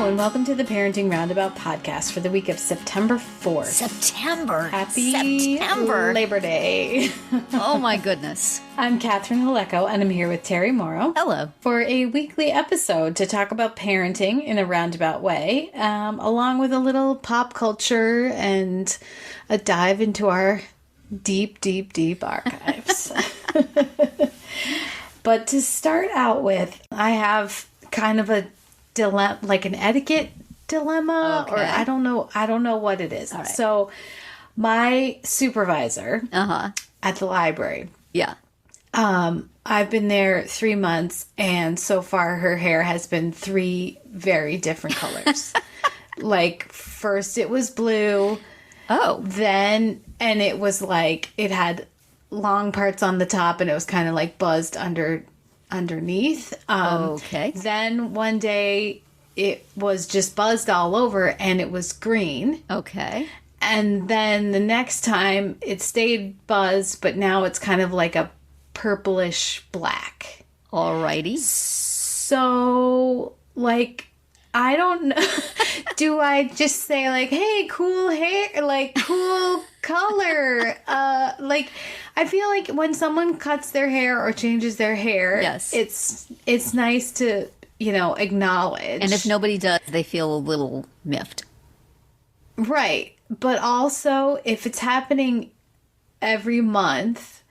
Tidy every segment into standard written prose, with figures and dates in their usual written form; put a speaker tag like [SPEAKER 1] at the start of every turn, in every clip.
[SPEAKER 1] and welcome to the Parenting Roundabout podcast for the week of September 4th.
[SPEAKER 2] September.
[SPEAKER 1] Labor Day.
[SPEAKER 2] Oh my goodness.
[SPEAKER 1] I'm Catherine Haleko, and I'm here with Terry Morrow.
[SPEAKER 2] Hello.
[SPEAKER 1] For a weekly episode to talk about parenting in a roundabout way, along with a little pop culture and a dive into our deep, deep, deep archives. But to start out with, I have kind of a dilemma, like an etiquette dilemma,
[SPEAKER 2] Okay.
[SPEAKER 1] or I don't know what it is.
[SPEAKER 2] All right.
[SPEAKER 1] So my supervisor at the library,
[SPEAKER 2] Yeah.
[SPEAKER 1] I've been there 3 months, and so far her hair has been 3 very different colors. Like, first it was blue.
[SPEAKER 2] Oh.
[SPEAKER 1] Then, and it was like, it had long parts on the top, and it was kind of like buzzed underneath.
[SPEAKER 2] Okay.
[SPEAKER 1] Then one day it was just buzzed all over, and it was green.
[SPEAKER 2] Okay.
[SPEAKER 1] And then the next time it stayed buzzed, but now it's kind of like a purplish black.
[SPEAKER 2] Alrighty.
[SPEAKER 1] So, like, I don't know. Do I just say, like, hey, cool hair, like, cool color? Like, I feel like when someone cuts their hair or changes their hair,
[SPEAKER 2] Yes.
[SPEAKER 1] it's nice to, acknowledge.
[SPEAKER 2] And if nobody does, they feel a little miffed.
[SPEAKER 1] Right. But also, if it's happening every month,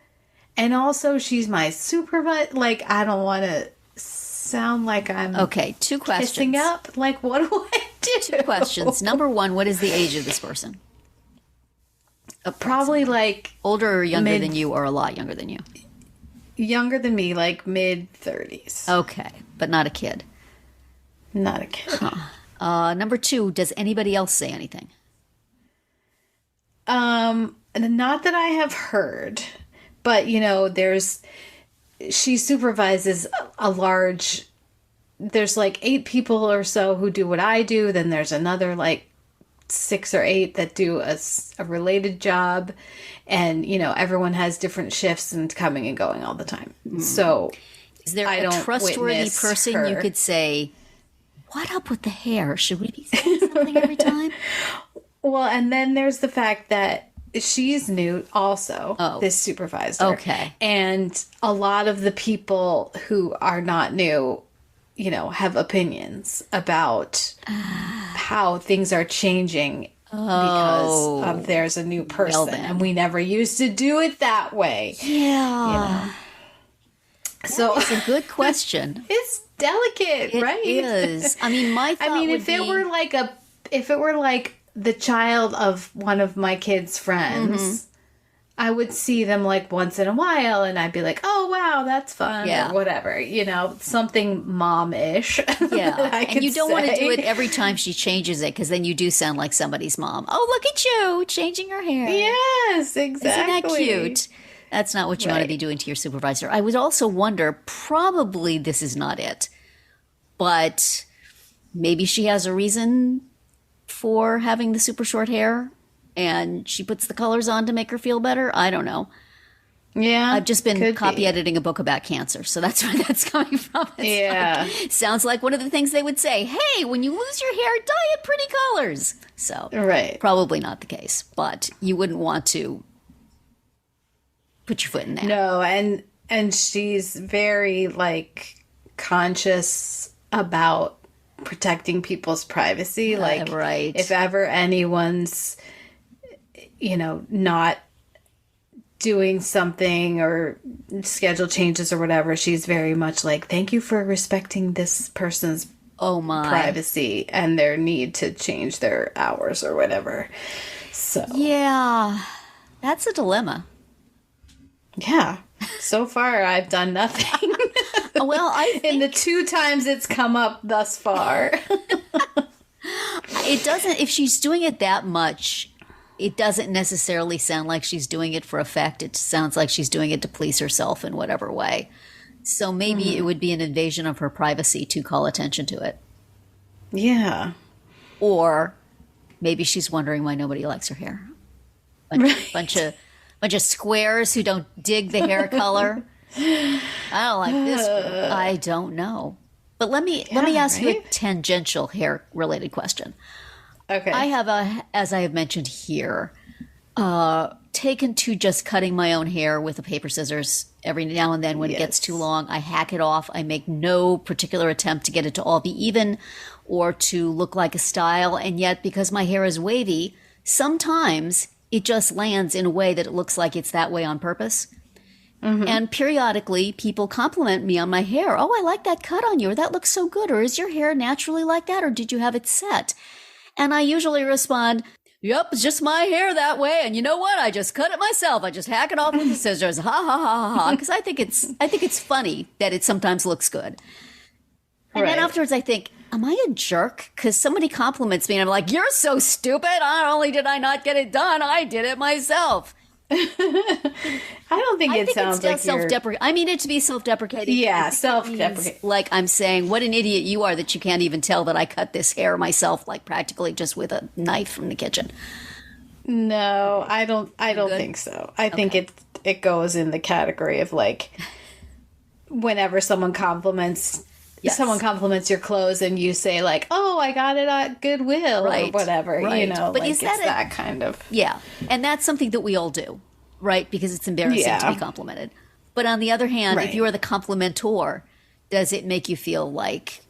[SPEAKER 1] and also she's my supervisor, like, I don't want to sound like I'm
[SPEAKER 2] Okay, 2 questions.
[SPEAKER 1] kissing up. Like, what do I do?
[SPEAKER 2] 2 questions. Number 1, what is the age of this person?
[SPEAKER 1] Probably like
[SPEAKER 2] Older or younger than you, or a lot younger than you?
[SPEAKER 1] younger than me, like mid-30s.
[SPEAKER 2] Okay, but not a kid.
[SPEAKER 1] Not a kid.
[SPEAKER 2] Number 2, does anybody else say anything?
[SPEAKER 1] Not that I have heard, but she supervises a large, there's like 8 people or so who do what I do. Then there's another like 6 or 8 that do a related job. And, everyone has different shifts and coming and going all the time. So
[SPEAKER 2] Is there
[SPEAKER 1] I
[SPEAKER 2] a
[SPEAKER 1] don't
[SPEAKER 2] trustworthy
[SPEAKER 1] witness
[SPEAKER 2] person
[SPEAKER 1] her.
[SPEAKER 2] you could say, what up with the hair? Should we be saying something every time?
[SPEAKER 1] Well, and then there's the fact that she's new also,
[SPEAKER 2] Oh.
[SPEAKER 1] this supervisor.
[SPEAKER 2] Okay.
[SPEAKER 1] And a lot of the people who are not new, have opinions about how things are changing because of there's a new person.
[SPEAKER 2] then.
[SPEAKER 1] And we never used to do it that way.
[SPEAKER 2] Yeah.
[SPEAKER 1] So
[SPEAKER 2] It's a good question.
[SPEAKER 1] it's delicate,
[SPEAKER 2] It
[SPEAKER 1] right?
[SPEAKER 2] is. I mean, my thought would
[SPEAKER 1] if it
[SPEAKER 2] be,
[SPEAKER 1] were like the child of one of my kids' friends, I would see them like once in a while, and I'd be like, "Oh wow, that's fun,"
[SPEAKER 2] Yeah.
[SPEAKER 1] or whatever, something mom-ish.
[SPEAKER 2] yeah.
[SPEAKER 1] I
[SPEAKER 2] And
[SPEAKER 1] could
[SPEAKER 2] you don't want to
[SPEAKER 1] say.
[SPEAKER 2] do it every time she changes it, because then you do sound like somebody's mom. Oh, look at you changing your hair.
[SPEAKER 1] Yes, exactly.
[SPEAKER 2] Isn't that cute? That's not what you want to
[SPEAKER 1] Right.
[SPEAKER 2] be doing to your supervisor. I would also wonder, probably this is not it, but maybe she has a reason for having the super short hair and she puts the colors on to make her feel better. I don't know.
[SPEAKER 1] Yeah,
[SPEAKER 2] I've just been
[SPEAKER 1] could
[SPEAKER 2] copy
[SPEAKER 1] be.
[SPEAKER 2] editing a book about cancer, so that's where that's coming from. It's
[SPEAKER 1] Yeah.
[SPEAKER 2] like- sounds like one of the things they would say, hey, when you lose your hair, dye it pretty colors. So
[SPEAKER 1] Right.
[SPEAKER 2] probably not the case, but you wouldn't want to put your foot in that.
[SPEAKER 1] No, and she's very like conscious about protecting people's privacy. Like,
[SPEAKER 2] right.
[SPEAKER 1] if ever anyone's, not doing something or schedule changes or whatever, she's very much like, thank you for respecting this person's
[SPEAKER 2] Oh my.
[SPEAKER 1] privacy and their need to change their hours or whatever. So,
[SPEAKER 2] Yeah. That's a dilemma.
[SPEAKER 1] yeah. So far, I've done nothing.
[SPEAKER 2] Well, I
[SPEAKER 1] In
[SPEAKER 2] think
[SPEAKER 1] the 2 times it's come up thus far.
[SPEAKER 2] it doesn't, if she's doing it that much, it doesn't necessarily sound like she's doing it for effect. It sounds like she's doing it to please herself in whatever way. So maybe it would be an invasion of her privacy to call attention to it.
[SPEAKER 1] Yeah.
[SPEAKER 2] Or maybe she's wondering why nobody likes her hair. Bunch of squares who don't dig the hair color. I don't like this group. I don't know. But let me ask you a tangential hair related question.
[SPEAKER 1] Okay.
[SPEAKER 2] I have as I have mentioned here, taken to just cutting my own hair with a paper scissors every now and then when it gets too long. I hack it off. I make no particular attempt to get it to all be even or to look like a style. And yet, because my hair is wavy, sometimes it just lands in a way that it looks like it's that way on purpose. Mm-hmm. And periodically, people compliment me on my hair. Oh, I like that cut on you, or that looks so good, or is your hair naturally like that, or did you have it set? And I usually respond, yep, it's just my hair that way. And you know what? I just cut it myself. I just hack it off with the scissors. Ha, ha, ha, ha, ha. Because I think it's funny that it sometimes looks good. And then afterwards I think, am I a jerk? Because somebody compliments me and I'm like, you're so stupid. Not only did I not get it done, I did it myself.
[SPEAKER 1] I don't think it sounds like
[SPEAKER 2] self-deprecating. I mean it to be self-deprecating.
[SPEAKER 1] Yeah, self-deprecating.
[SPEAKER 2] Like I'm saying, what an idiot you are that you can't even tell that I cut this hair myself, like practically just with a knife from the kitchen.
[SPEAKER 1] No, I don't think so. I think it goes in the category of like whenever someone compliments your clothes and you say like, "Oh, I got it at Goodwill," or whatever, you know, but like is that kind of...
[SPEAKER 2] Yeah, and that's something that we all do, right? Because it's embarrassing to be complimented. But on the other hand, if you are the complimentor, does it make you feel like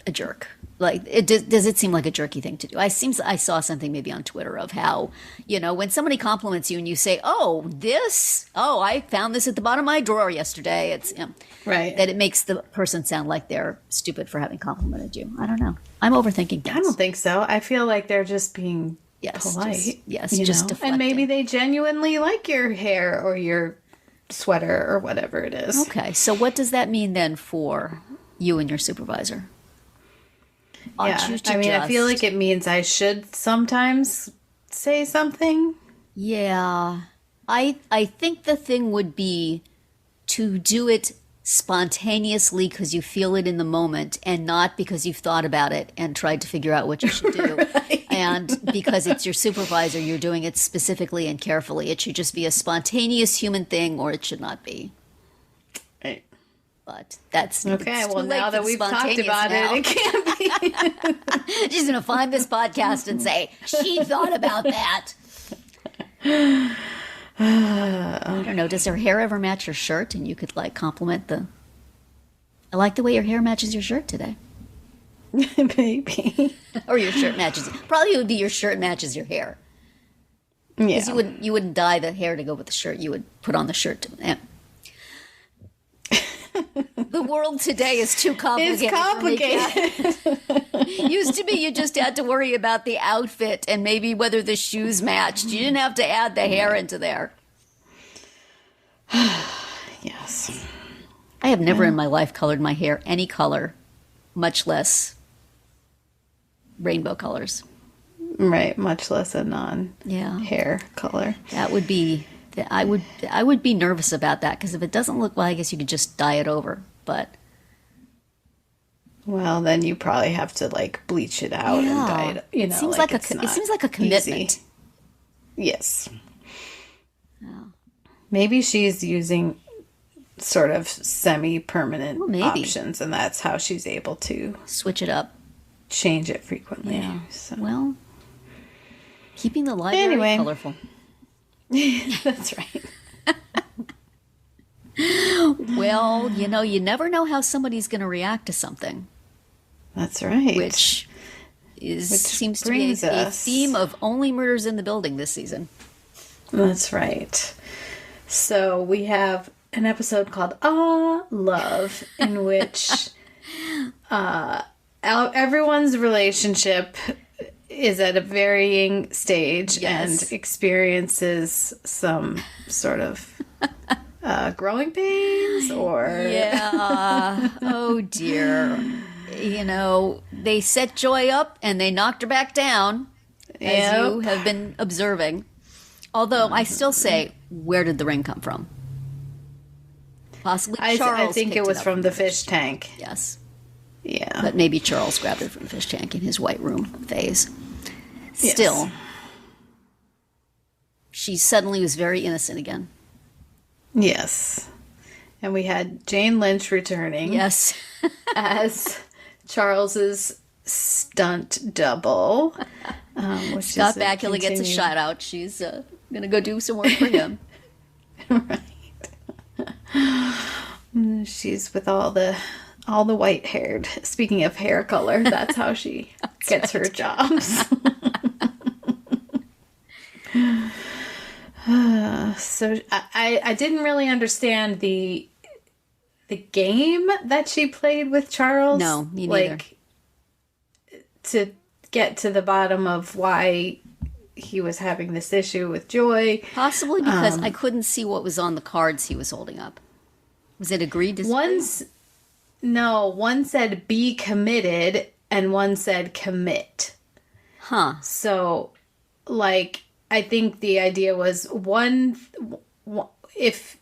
[SPEAKER 2] a jerk? Like, does it seem like a jerky thing to do? I saw something maybe on Twitter of how, you know, when somebody compliments you and you say, I found this at the bottom of my drawer yesterday. It's, that it makes the person sound like they're stupid for having complimented you. I don't know. I'm overthinking things.
[SPEAKER 1] I don't think so. I feel like they're just being polite.
[SPEAKER 2] Just deflecting.
[SPEAKER 1] And maybe they genuinely like your hair or your sweater or whatever it is.
[SPEAKER 2] Okay. So what does that mean then for you and your supervisor?
[SPEAKER 1] I feel like it means I should sometimes say something.
[SPEAKER 2] Yeah. I think the thing would be to do it spontaneously because you feel it in the moment and not because you've thought about it and tried to figure out what you should do. And because it's your supervisor, you're doing it specifically and carefully. It should just be a spontaneous human thing or it should not be.
[SPEAKER 1] Right.
[SPEAKER 2] But that's
[SPEAKER 1] okay. Well, now that we've talked about it can't be.
[SPEAKER 2] She's going to find this podcast and say, she thought about that. I don't know. Does her hair ever match your shirt? And you could like compliment I like the way your hair matches your shirt today.
[SPEAKER 1] Maybe.
[SPEAKER 2] Or your shirt matches. Probably it would be your shirt matches your hair.
[SPEAKER 1] Yeah.
[SPEAKER 2] Because you wouldn't dye the hair to go with the shirt. You would put on the shirt to... The world today is too complicated.
[SPEAKER 1] It's complicated.
[SPEAKER 2] Used to be you just had to worry about the outfit and maybe whether the shoes matched. You didn't have to add the hair into there.
[SPEAKER 1] Yes.
[SPEAKER 2] I have never in my life colored my hair any color, much less rainbow colors.
[SPEAKER 1] Right, much less a non-hair color.
[SPEAKER 2] That would be... I would be nervous about that because if it doesn't look well, I guess you could just dye it over. But
[SPEAKER 1] well, then you probably have to like bleach it out and dye it. You know,
[SPEAKER 2] it seems like a commitment.
[SPEAKER 1] Easy. Yes. Yeah. Maybe she's using sort of semi-permanent options, and that's how she's able to
[SPEAKER 2] switch it up,
[SPEAKER 1] change it frequently.
[SPEAKER 2] Yeah. So. Well, keeping the library colorful.
[SPEAKER 1] That's right.
[SPEAKER 2] Well, you never know how somebody's going to react to something.
[SPEAKER 1] That's right.
[SPEAKER 2] Which seems to be a theme of Only Murders in the Building this season.
[SPEAKER 1] That's right. So we have an episode called Love, in which everyone's relationship is at a varying stage and experiences some sort of growing pains or...
[SPEAKER 2] Yeah. Oh, dear. They set Joy up and they knocked her back down, as you have been observing. Although I still say, where did the ring come from? Possibly Charles.
[SPEAKER 1] I think it was from the fish tank.
[SPEAKER 2] Yes.
[SPEAKER 1] Yeah.
[SPEAKER 2] But maybe Charles grabbed it from the fish tank in his white room phase. Still, she suddenly was very innocent again.
[SPEAKER 1] Yes. And we had Jane Lynch returning.
[SPEAKER 2] Yes.
[SPEAKER 1] As Charles's stunt double. Which
[SPEAKER 2] Scott Bakula gets a shout out. She's going to go do some work for him.
[SPEAKER 1] Right. She's with all the white haired. Speaking of hair color, that's how she gets her jobs. So I didn't really understand the game that she played with Charles.
[SPEAKER 2] No, me neither.
[SPEAKER 1] Like, to get to the bottom of why he was having this issue with Joy.
[SPEAKER 2] Possibly because I couldn't see what was on the cards he was holding up. Was it agreed to
[SPEAKER 1] one said be committed and one said commit.
[SPEAKER 2] Huh.
[SPEAKER 1] So, like, I think the idea was if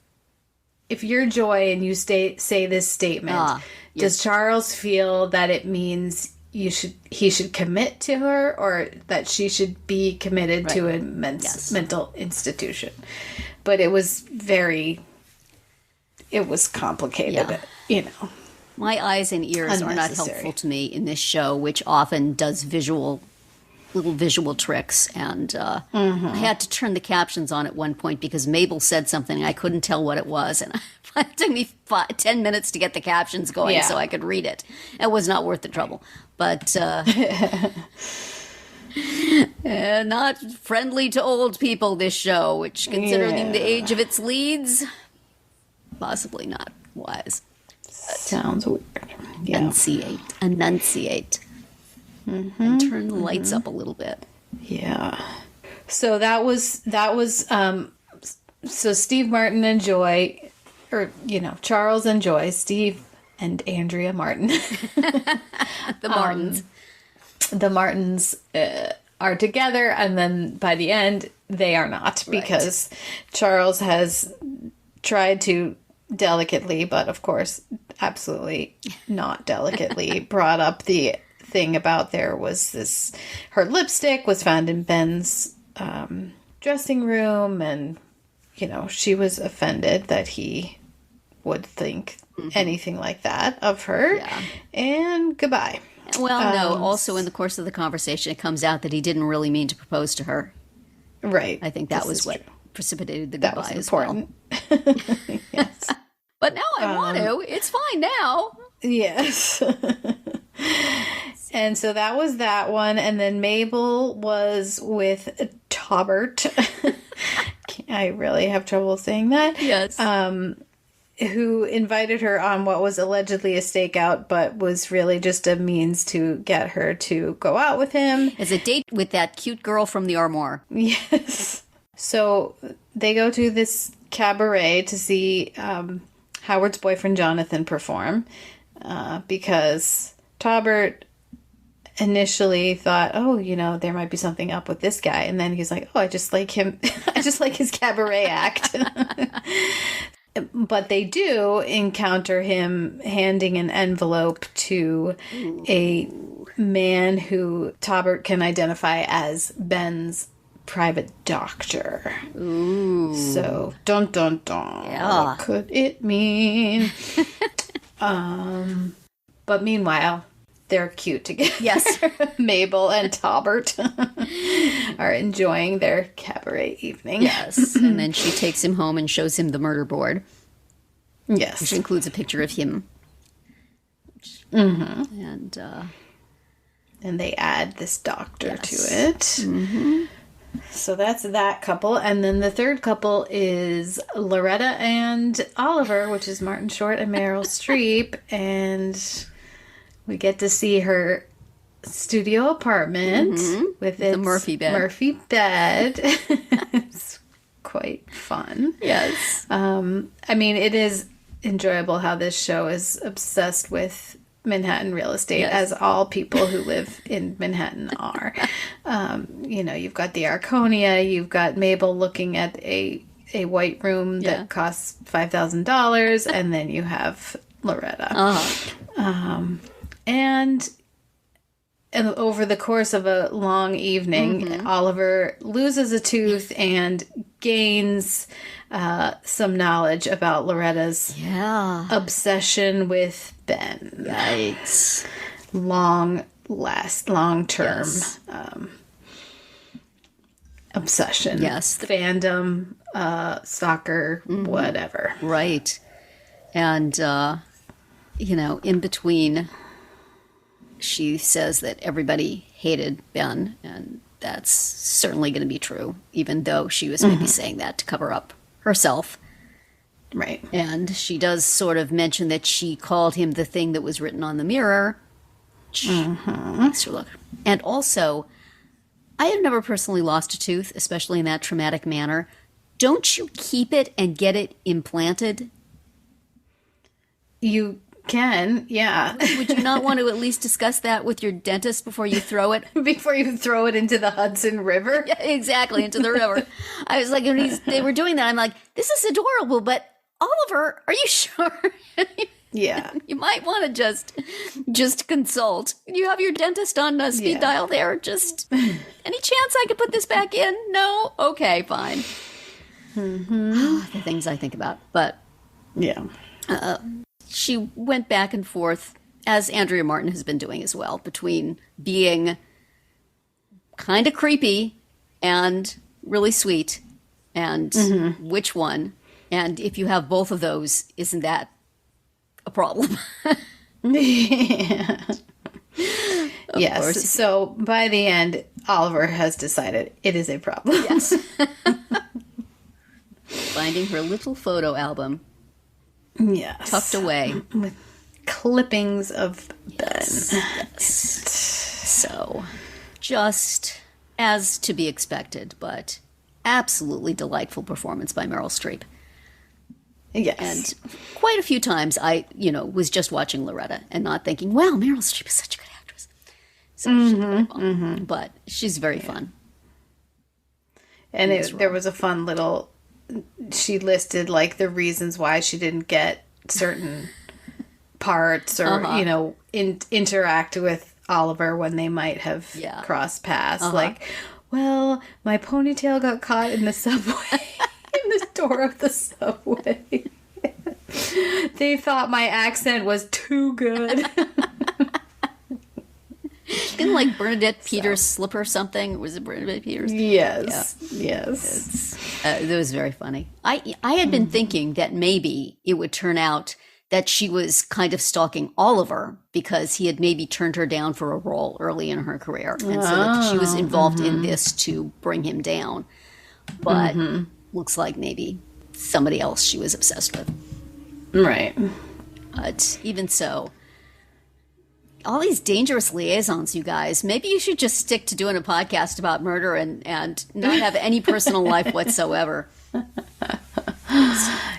[SPEAKER 1] you're Joy and you say this statement, does Charles feel that it means he should commit to her, or that she should be committed to a mental institution? But it was complicated, you know.
[SPEAKER 2] My eyes and ears are not helpful to me in this show, which often does little visual tricks. And I had to turn the captions on at one point because Mabel said something and I couldn't tell what it was. And it took me 10 minutes to get the captions going so I could read it. It was not worth the trouble. But not friendly to old people, this show, which, considering the age of its leads, possibly not wise.
[SPEAKER 1] Sounds weird. Yeah.
[SPEAKER 2] Enunciate. And turn the lights up a little bit.
[SPEAKER 1] Yeah. So that was so Steve Martin and Joy, or, you know, Charles and Joy, Steve and Andrea Martin.
[SPEAKER 2] The Martins.
[SPEAKER 1] The Martins are together, and then by the end, they are not, because Charles has tried to delicately, but of course, absolutely not delicately, brought up the thing about her lipstick was found in Ben's dressing room, and, you know, she was offended that he would think anything like that of her, and goodbye.
[SPEAKER 2] Well, no, also in the course of the conversation, it comes out that he didn't really mean to propose to her.
[SPEAKER 1] Right.
[SPEAKER 2] I think that was what precipitated the goodbye as well.
[SPEAKER 1] Yes.
[SPEAKER 2] But now I want to. It's fine now.
[SPEAKER 1] Yes. And so that was that one. And then Mabel was with Taubert. I really have trouble saying that.
[SPEAKER 2] Yes.
[SPEAKER 1] Who invited her on what was allegedly a stakeout, but was really just a means to get her to go out with him.
[SPEAKER 2] As a date with that cute girl from the Armoire.
[SPEAKER 1] Yes. So they go to this cabaret to see Howard's boyfriend Jonathan perform, because Taubert initially thought, oh, you know, there might be something up with this guy. And then he's like, oh, I just like him. I just like his cabaret act. But they do encounter him handing an envelope to a man who Taubert can identify as Ben's private doctor.
[SPEAKER 2] Ooh.
[SPEAKER 1] So, dun dun dun.
[SPEAKER 2] Yeah.
[SPEAKER 1] What could it mean? But meanwhile, they're cute together.
[SPEAKER 2] Yes.
[SPEAKER 1] Mabel and Taubert are enjoying their cabaret evening.
[SPEAKER 2] Yes. And then she takes him home and shows him the murder board.
[SPEAKER 1] Yes.
[SPEAKER 2] Which includes a picture of him. And
[SPEAKER 1] they add this doctor to it. So that's that couple. And then the third couple is Loretta and Oliver, which is Martin Short and Meryl Streep. And we get to see her studio apartment with its
[SPEAKER 2] Murphy
[SPEAKER 1] bed. It's quite fun.
[SPEAKER 2] yes.
[SPEAKER 1] I mean, it is enjoyable how this show is obsessed with Manhattan real estate, as all people who live in Manhattan are. You know, you've got the Arconia, you've got Mabel looking at a white room that costs $5,000, and then you have Loretta. And over the course of a long evening, Oliver loses a tooth and gains some knowledge about Loretta's obsession with Ben.
[SPEAKER 2] Yikes.
[SPEAKER 1] Long-term obsession.
[SPEAKER 2] Yes.
[SPEAKER 1] Fandom, stalker, whatever.
[SPEAKER 2] Right. And, in between, she says that everybody hated Ben, and that's certainly going to be true, even though she was maybe saying that to cover up herself.
[SPEAKER 1] Right.
[SPEAKER 2] And she does sort of mention that she called him the thing that was written on the mirror. Makes her look. And also, I have never personally lost a tooth, especially in that traumatic manner. Don't you keep it and get it implanted?
[SPEAKER 1] You can, yeah.
[SPEAKER 2] Would you not want to at least discuss that with your dentist before you throw it?
[SPEAKER 1] Before you throw it into the Hudson River?
[SPEAKER 2] Yeah, exactly, into the river. I was like, when they were doing that, I'm like, this is adorable, but Oliver, are you sure?
[SPEAKER 1] Yeah.
[SPEAKER 2] You might want to just consult. You have your dentist on speed dial there. Just, any chance I could put this back in? No? Okay, fine. The things I think about. But
[SPEAKER 1] yeah.
[SPEAKER 2] She went back and forth, as Andrea Martin has been doing as well, between being kind of creepy and really sweet, and which one. And if you have both of those, isn't that a problem?
[SPEAKER 1] Yeah. Yes.
[SPEAKER 2] Course.
[SPEAKER 1] So by the end, Oliver has decided it is a problem.
[SPEAKER 2] Yes. Finding her little photo album.
[SPEAKER 1] Yes.
[SPEAKER 2] Tucked away.
[SPEAKER 1] With clippings of Ben.
[SPEAKER 2] Yes. So, just as to be expected, but absolutely delightful performance by Meryl Streep.
[SPEAKER 1] Yes.
[SPEAKER 2] And quite a few times I, was just watching Loretta and not thinking, wow, Meryl Streep is such a good actress. So she's very fun. But she's very fun.
[SPEAKER 1] And there was a fun little... She listed, like, the reasons why she didn't get certain parts or, interact with Oliver when they might have crossed paths. Like, well, my ponytail got caught in the subway, in the door of the subway. They thought my accent was too good.
[SPEAKER 2] Didn't like Bernadette Peters slip or something? Was it Bernadette Peters?
[SPEAKER 1] Yes. Yeah. Yes.
[SPEAKER 2] That was very funny. I had been thinking that maybe it would turn out that she was kind of stalking Oliver because he had maybe turned her down for a role early in her career. And so that she was involved in this to bring him down. But looks like maybe somebody else she was obsessed with.
[SPEAKER 1] Right.
[SPEAKER 2] But even so, all these dangerous liaisons, you guys. Maybe you should just stick to doing a podcast about murder and not have any personal life whatsoever.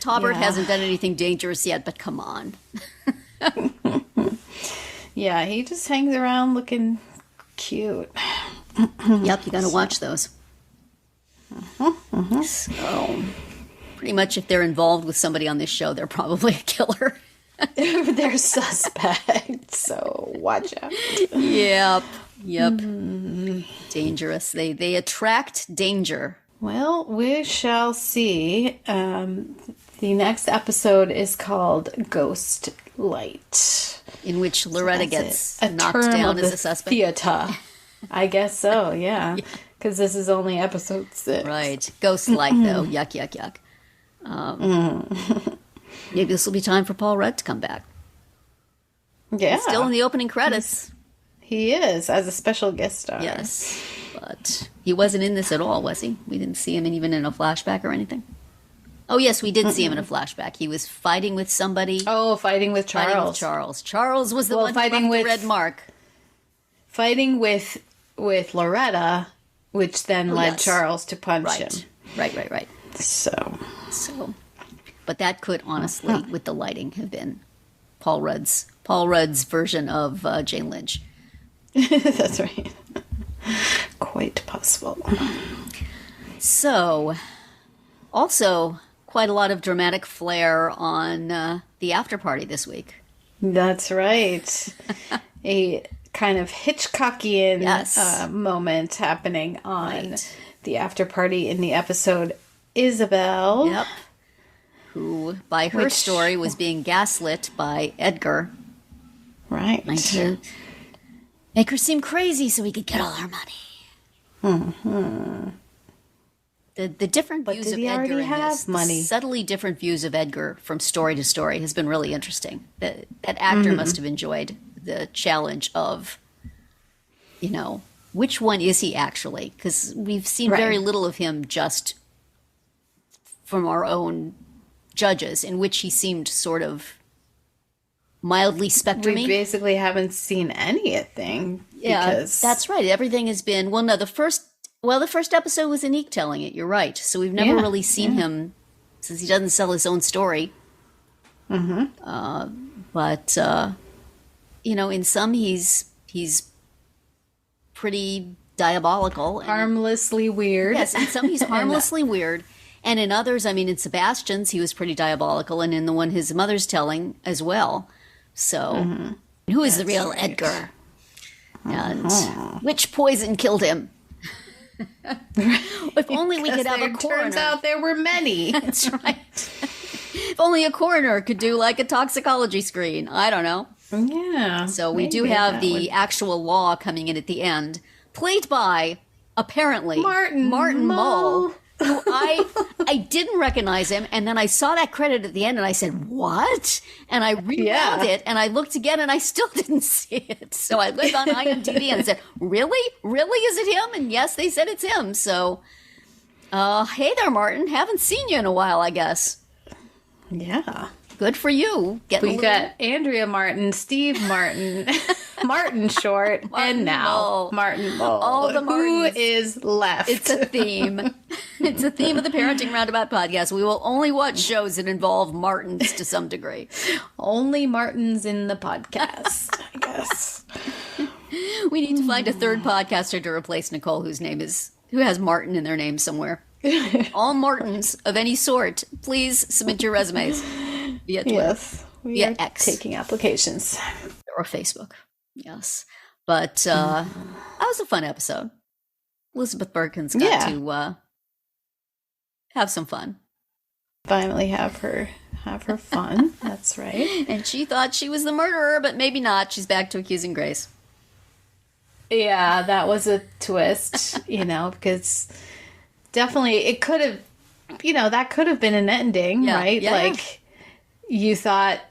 [SPEAKER 2] Taubert hasn't done anything dangerous yet, but come on.
[SPEAKER 1] Yeah, he just hangs around looking cute.
[SPEAKER 2] Yep, you got to watch those. So, pretty much if they're involved with somebody on this show, they're probably a killer.
[SPEAKER 1] They're suspects, so watch out.
[SPEAKER 2] Yep. Dangerous. They attract danger.
[SPEAKER 1] Well, we shall see. The next episode is called Ghost Light,
[SPEAKER 2] In which Loretta gets
[SPEAKER 1] a
[SPEAKER 2] knocked
[SPEAKER 1] term
[SPEAKER 2] down
[SPEAKER 1] of
[SPEAKER 2] as
[SPEAKER 1] the
[SPEAKER 2] a suspect.
[SPEAKER 1] theater. I guess so, yeah. Because this is only episode 6.
[SPEAKER 2] Right. Ghost Light, though. Yuck. Maybe this will be time for Paul Rudd to come back.
[SPEAKER 1] Yeah.
[SPEAKER 2] He's still in the opening credits.
[SPEAKER 1] He is, as a special guest star.
[SPEAKER 2] Yes. But he wasn't in this at all, was he? We didn't see him even in a flashback or anything. Oh, yes, we did see him in a flashback. He was fighting with somebody.
[SPEAKER 1] Oh, fighting with Charles.
[SPEAKER 2] Fighting with Charles. Charles was the one who left the red mark.
[SPEAKER 1] Fighting with Loretta, which then led Charles to punch him.
[SPEAKER 2] Right.
[SPEAKER 1] So.
[SPEAKER 2] But that could honestly, with the lighting, have been Paul Rudd's version of Jane Lynch.
[SPEAKER 1] That's right. Quite possible.
[SPEAKER 2] So, also quite a lot of dramatic flair on the Afterparty this week.
[SPEAKER 1] That's right. A kind of Hitchcockian
[SPEAKER 2] Yes.
[SPEAKER 1] moment happening on the after party in the episode Isabel.
[SPEAKER 2] Yep. Who, by her story, was being gaslit by Edgar.
[SPEAKER 1] Right.
[SPEAKER 2] Trying to make her seem crazy so he could get all her money.
[SPEAKER 1] Mm-hmm.
[SPEAKER 2] The different views of Edgar in this, the subtly different views of Edgar from story to story has been really interesting. That actor must have enjoyed the challenge of, which one is he actually? Because we've seen very little of him just from our own judges, in which he seemed sort of mildly spectrum-y.
[SPEAKER 1] We basically haven't seen anything.
[SPEAKER 2] Yeah, that's right. Everything has been, the first episode was Anique telling it. You're right. So we've never really seen him, since he doesn't sell his own story. Mm-hmm. But in some he's pretty diabolical.
[SPEAKER 1] Harmlessly weird.
[SPEAKER 2] Yes, in some he's harmlessly weird. And in others, in Sebastian's, he was pretty diabolical. And in the one his mother's telling as well. So, who is the real Edgar? And which poison killed him? If only we could have a coroner.
[SPEAKER 1] Turns out there were many.
[SPEAKER 2] That's right. If only a coroner could do like a toxicology screen. I don't know.
[SPEAKER 1] Yeah.
[SPEAKER 2] So we do have the actual law coming in at the end, played by, apparently, Martin Mull. Who I didn't recognize him, and then I saw that credit at the end, and I said, "What?" And I rewound it, and I looked again, and I still didn't see it. So I looked on IMDb and said, "Really? Really? Is it him?" And yes, they said it's him. So, hey there, Martin. Haven't seen you in a while, I guess.
[SPEAKER 1] Yeah.
[SPEAKER 2] Good for you.
[SPEAKER 1] We got Andrea Martin, Steve Martin, Martin Short, and now Martin Mull.
[SPEAKER 2] All the Martins.
[SPEAKER 1] Who is left?
[SPEAKER 2] It's a theme. It's a theme of the Parenting Roundabout podcast. We will only watch shows that involve Martins to some degree.
[SPEAKER 1] Only Martins in the podcast, I guess.
[SPEAKER 2] We need to find a third podcaster to replace Nicole, who has Martin in their name somewhere. All Martins of any sort, please submit your resumes via Twitter.
[SPEAKER 1] Yes, we are
[SPEAKER 2] X.
[SPEAKER 1] taking applications.
[SPEAKER 2] Or Facebook, yes. But that was a fun episode. Elizabeth Perkins got to have some fun.
[SPEAKER 1] Finally have her fun. That's right.
[SPEAKER 2] And she thought she was the murderer, but maybe not. She's back to accusing Grace.
[SPEAKER 1] Yeah, that was a twist, because definitely it could have, that could have been an ending, right?
[SPEAKER 2] Yeah.
[SPEAKER 1] Like, you thought,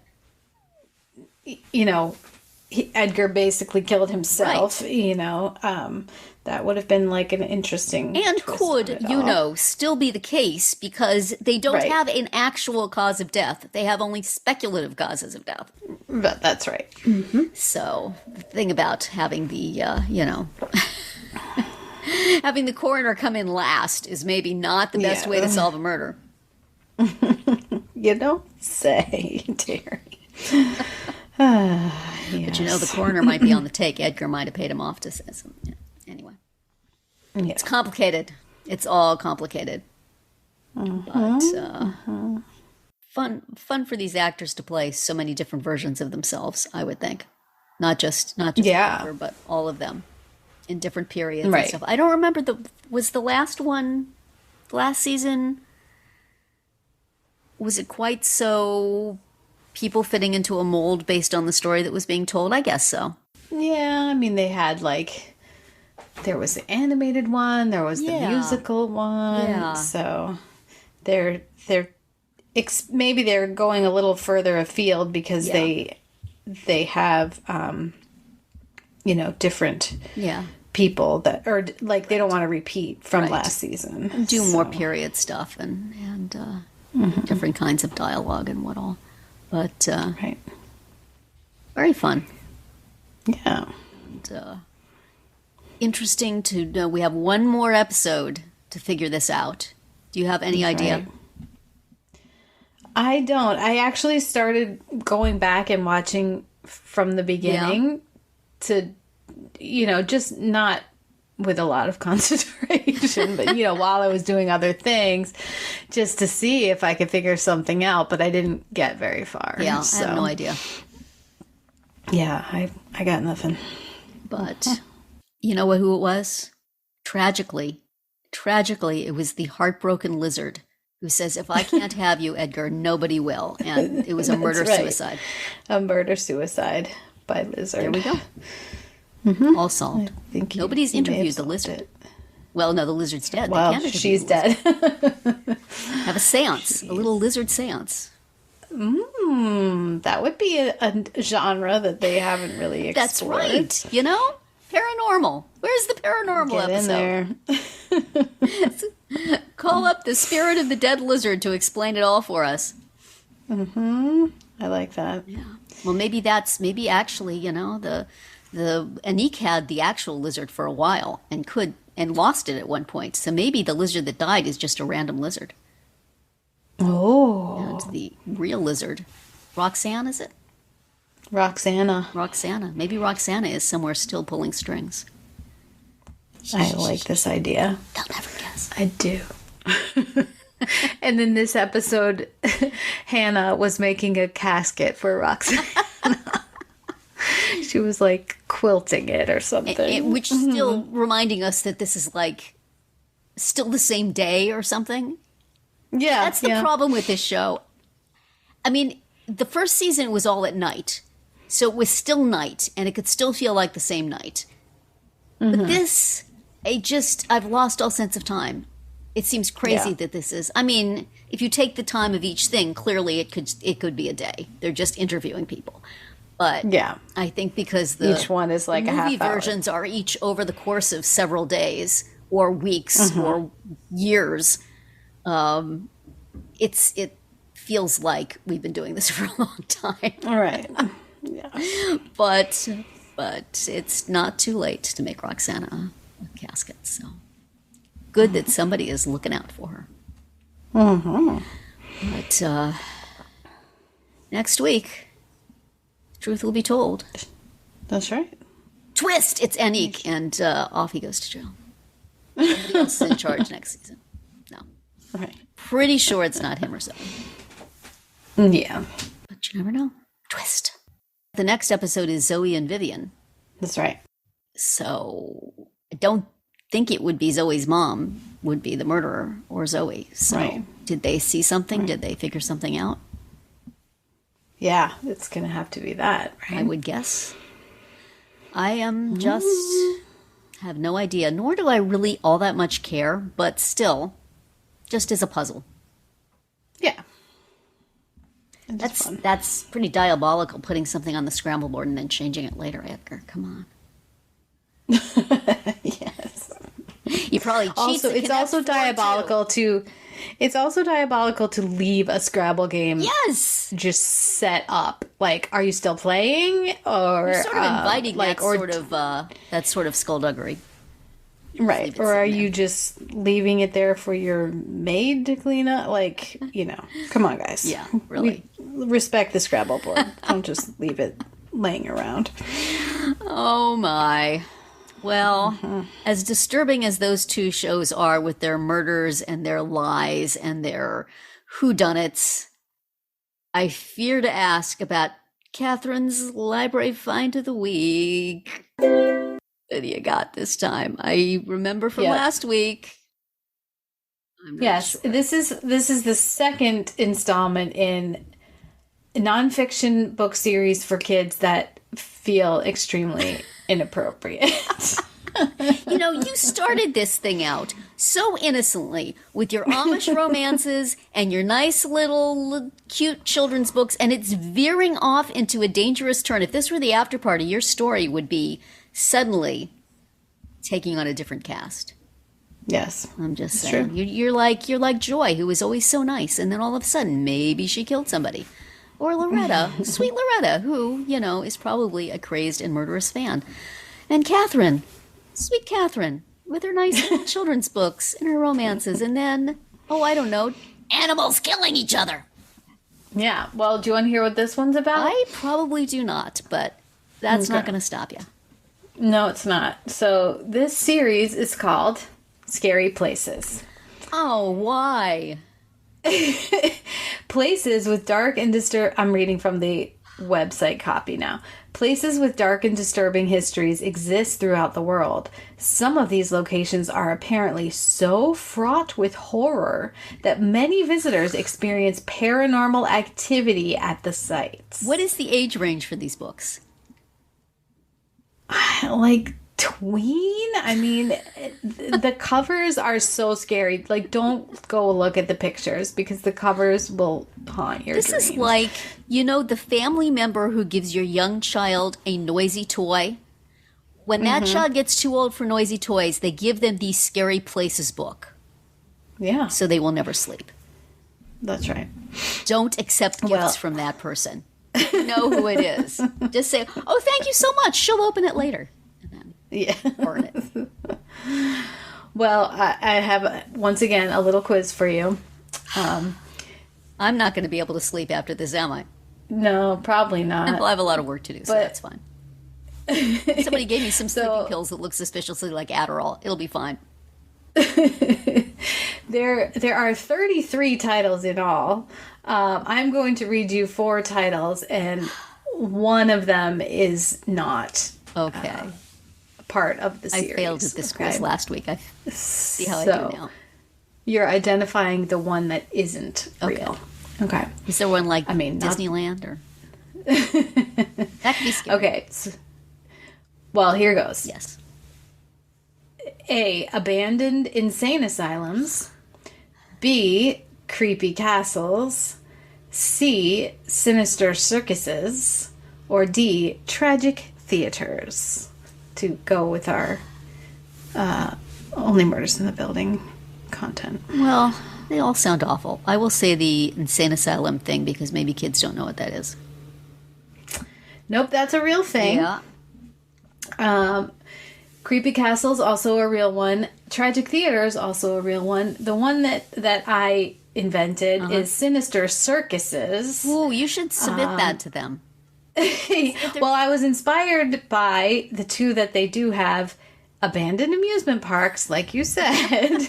[SPEAKER 1] Edgar basically killed himself, that would have been like an interesting
[SPEAKER 2] and could, still be the case because they don't have an actual cause of death. They have only speculative causes of death.
[SPEAKER 1] But that's right. Mm-hmm.
[SPEAKER 2] So the thing about having the, having the coroner come in last is maybe not the best way to solve a murder.
[SPEAKER 1] You don't say, Terry. Yes.
[SPEAKER 2] But the coroner might be on the take. Edgar might have paid him off to say something. Yeah. Anyway. Yeah. It's complicated. It's all complicated. But fun for these actors to play so many different versions of themselves, I would think. Not just Edgar, but all of them in different periods and stuff. I don't remember was the last season, was it quite so people fitting into a mold based on the story that was being told? I guess so.
[SPEAKER 1] Yeah, they had there was the animated one, there was the musical one. Yeah. So maybe they're going a little further afield because they have different people that are they don't want to repeat from last season.
[SPEAKER 2] Do more period stuff and different kinds of dialogue and what all. But very fun.
[SPEAKER 1] Yeah.
[SPEAKER 2] And, interesting to know we have one more episode to figure this out. Do you have any idea?
[SPEAKER 1] Right. I don't. I actually started going back and watching from the beginning to, just not with a lot of concentration, but, while I was doing other things, just to see if I could figure something out, but I didn't get very far.
[SPEAKER 2] Yeah, I have no idea.
[SPEAKER 1] Yeah, I got nothing.
[SPEAKER 2] But you know who it was? Tragically, it was the heartbroken lizard who says, if I can't have you, Edgar, nobody will. And it was a murder-suicide.
[SPEAKER 1] A murder-suicide by lizard.
[SPEAKER 2] There we go. All solved. Nobody's interviewed the lizard. Well, no, the lizard's dead.
[SPEAKER 1] Well, she's dead.
[SPEAKER 2] Have a seance, a little lizard seance.
[SPEAKER 1] That would be a genre that they haven't really explored.
[SPEAKER 2] That's right. You know? Paranormal. Where's the paranormal episode?
[SPEAKER 1] In there.
[SPEAKER 2] Call up the spirit of the dead lizard to explain it all for us.
[SPEAKER 1] I like that.
[SPEAKER 2] Yeah. Well, maybe actually, you know, the Anique had the actual lizard for a while and lost it at one point. So maybe the lizard that died is just a random lizard.
[SPEAKER 1] Oh.
[SPEAKER 2] And the real lizard, Roxanne, is it?
[SPEAKER 1] Roxana.
[SPEAKER 2] Maybe Roxana is somewhere still pulling strings.
[SPEAKER 1] I like this idea.
[SPEAKER 2] They'll never guess.
[SPEAKER 1] I do. And then this episode, Hannah was making a casket for Roxana. She was like quilting it or something.
[SPEAKER 2] Which is still reminding us that this is like still the same day or something.
[SPEAKER 1] Yeah.
[SPEAKER 2] That's the problem with this show. I mean, the first season was all at night. So it was still night, and it could still feel like the same night. But this, I've lost all sense of time. It seems crazy that this is. I mean, if you take the time of each thing, clearly it could be a day. They're just interviewing people. But I think because
[SPEAKER 1] each one is like a half hour.
[SPEAKER 2] Movie versions are each over the course of several days or weeks or years. It feels like we've been doing this for a long time.
[SPEAKER 1] All right. Yeah.
[SPEAKER 2] But it's not too late to make Roxana a casket. So good that somebody is looking out for her. But next week, truth will be told.
[SPEAKER 1] That's right.
[SPEAKER 2] Twist! It's Anique, and off he goes to jail. Somebody else is in charge next season. No.
[SPEAKER 1] Right.
[SPEAKER 2] Pretty sure it's not him or Zoe.
[SPEAKER 1] Yeah.
[SPEAKER 2] But you never know. Twist. The next episode is Zoe and Vivian.
[SPEAKER 1] That's right.
[SPEAKER 2] So I don't think it would be Zoe's mom would be the murderer or Zoe. So did they see something? Right. Did they figure something out?
[SPEAKER 1] Yeah, it's going to have to be that, right?
[SPEAKER 2] I would guess. I am just have no idea, nor do I really all that much care, but still, just as a puzzle.
[SPEAKER 1] Yeah.
[SPEAKER 2] That's pretty diabolical, putting something on the scramble board and then changing it later, Edgar. Come on.
[SPEAKER 1] Yes.
[SPEAKER 2] You probably cheat.
[SPEAKER 1] It's also diabolical to leave a Scrabble game.
[SPEAKER 2] Yes.
[SPEAKER 1] Just set up. Like, are you still playing, or
[SPEAKER 2] you're sort of inviting that sort of skullduggery,
[SPEAKER 1] right? Or are you just leaving it there for your maid to clean up? Like, come on, guys.
[SPEAKER 2] Yeah, really.
[SPEAKER 1] Respect the Scrabble board. Don't just leave it laying around.
[SPEAKER 2] Oh my. Well, as disturbing as those two shows are with their murders and their lies and their whodunits, I fear to ask about Catherine's library find of the week. What do you got this time? I remember from last week.
[SPEAKER 1] Yes, sure. This is the second installment in a nonfiction book series for kids that feel extremely inappropriate.
[SPEAKER 2] You started this thing out so innocently with your Amish romances and your nice little cute children's books, and it's veering off into a dangerous turn. If this were the after party, your story would be suddenly taking on a different cast.
[SPEAKER 1] Yes.
[SPEAKER 2] I'm just saying. You're like Joy, who was always so nice, and then all of a sudden, maybe she killed somebody. Or Loretta, sweet Loretta, who, is probably a crazed and murderous fan. And Catherine, sweet Catherine, with her nice little children's books and her romances. And then, I don't know, animals killing each other.
[SPEAKER 1] Yeah. Well, do you want to hear what this one's about?
[SPEAKER 2] I probably do not, but that's not going to stop you.
[SPEAKER 1] No, it's not. So this series is called Scary Places.
[SPEAKER 2] Oh, why?
[SPEAKER 1] Places with dark and disturbing. I'm reading from the website copy now. Places with dark and disturbing histories exist throughout the world. Some of these locations are apparently so fraught with horror that many visitors experience paranormal activity at the sites.
[SPEAKER 2] What is the age range for these books?
[SPEAKER 1] Like tween? I mean, the covers are so scary. Like, don't go look at the pictures because the covers will haunt your dreams.
[SPEAKER 2] This is like, the family member who gives your young child a noisy toy. When that child gets too old for noisy toys, they give them the Scary Places book.
[SPEAKER 1] Yeah.
[SPEAKER 2] So they will never sleep.
[SPEAKER 1] That's right.
[SPEAKER 2] Don't accept gifts from that person. You know who it is. Just say, oh, thank you so much. She'll open it later.
[SPEAKER 1] Yeah.
[SPEAKER 2] Burn it.
[SPEAKER 1] Well, I have, once again, a little quiz for you.
[SPEAKER 2] I'm not going to be able to sleep after this, am I?
[SPEAKER 1] No, probably not.
[SPEAKER 2] Well, I have a lot of work to do, so that's fine. Somebody gave me some sleeping pills that look suspiciously like Adderall. It'll be fine.
[SPEAKER 1] There are 33 titles in all. I'm going to read you 4 titles, and one of them is not part of the series.
[SPEAKER 2] I failed at this quiz last week. I see how I do now.
[SPEAKER 1] You're identifying the one that isn't real. Okay.
[SPEAKER 2] Is there one like Disneyland or? That could be scary.
[SPEAKER 1] Okay. Well, here goes.
[SPEAKER 2] Yes.
[SPEAKER 1] A. Abandoned insane asylums. B. Creepy castles. C. Sinister circuses. Or D. Tragic theaters. To go with our Only Murders in the Building content.
[SPEAKER 2] Well, they all sound awful. I will say the insane asylum thing because maybe kids don't know what that is.
[SPEAKER 1] Nope, that's a real thing.
[SPEAKER 2] Yeah.
[SPEAKER 1] Creepy Castle's also a real one. Tragic Theater is also a real one. The one that I invented is Sinister Circuses.
[SPEAKER 2] Ooh, you should submit that to them.
[SPEAKER 1] Well, I was inspired by the 2 that they do have. Abandoned amusement parks, like you said,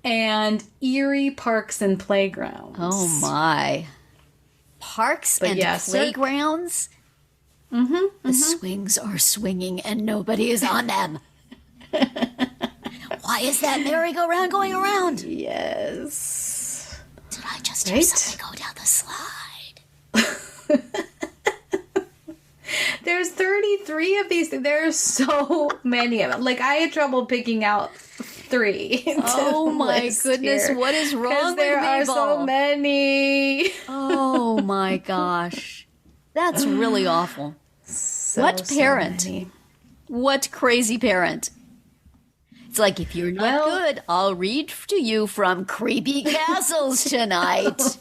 [SPEAKER 1] and eerie parks and playgrounds.
[SPEAKER 2] Oh, my. Parks and playgrounds? The swings are swinging and nobody is on them. Why is that merry-go-round going around?
[SPEAKER 1] Yes.
[SPEAKER 2] Did I just hear something go down the slide?
[SPEAKER 1] There's 33 of these. There's so many of them. Like, I had trouble picking out 3.
[SPEAKER 2] Oh my goodness, what is wrong with
[SPEAKER 1] there are so many.
[SPEAKER 2] Oh my gosh. That's really awful. What parent? What crazy parent? It's like, if you're not good, I'll read to you from Creepy Castles tonight.